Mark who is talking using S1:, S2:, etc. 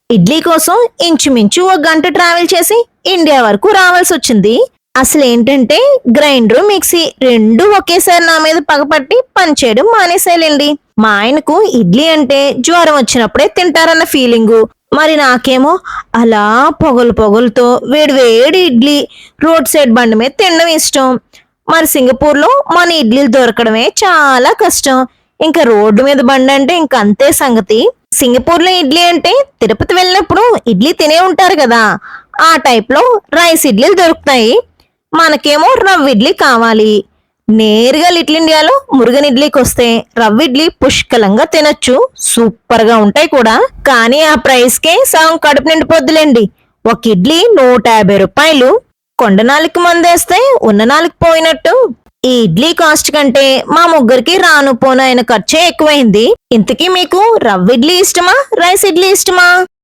S1: ఇడ్లీ కోసం ఇంచుమించు ఒక గంట ట్రావెల్ చేసి ఇండియా వరకు రావాల్సి వచ్చింది. అసలు ఏంటంటే గ్రైండర్ మిక్సీ రెండు ఒకేసారి నా మీద పగపట్టి పనిచేయడం మానేసేయాలండి. మా ఆయనకు ఇడ్లీ అంటే జ్వరం వచ్చినప్పుడే తింటారన్న ఫీలింగు. మరి నాకేమో అలా పొగలు పొగలతో వేడి వేడి ఇడ్లీ రోడ్ సైడ్ బండి మీద తినడం ఇష్టం. మరి సింగపూర్లో మన ఇడ్లీలు దొరకడమే చాలా కష్టం. ఇంకా రోడ్డు మీద బండి అంటే ఇంక అంతే సంగతి. సింగపూర్లో ఇడ్లీ అంటే తిరుపతి వెళ్ళినప్పుడు ఇడ్లీ తినే ఉంటారు కదా, ఆ టైప్లో రైస్ ఇడ్లీలు దొరుకుతాయి. మనకేమో రవ్వ ఇడ్లీ కావాలి. నేరుగా లిటిల్ ఇండియాలో మురుగన్ ఇడ్లీకి వస్తే రవ్వ ఇడ్లీ పుష్కలంగా తినొచ్చు, సూపర్ గా ఉంటాయి కూడా. కానీ ఆ ప్రైస్ కే సగం కడుపు నిండిపోద్దులేండి. ఒక ఇడ్లీ 150 రూపాయలు. కొండ నాలుగు మందేస్తే ఉన్న నాలుగు పోయినట్టు. ఈ ఇడ్లీ కాస్ట్ కంటే మా ముగ్గురికి రాను పోను అయిన ఖర్చే ఎక్కువైంది. ఇంతకీ మీకు రవ్వ ఇడ్లీ ఇష్టమా, రైస్ ఇడ్లీ ఇష్టమా?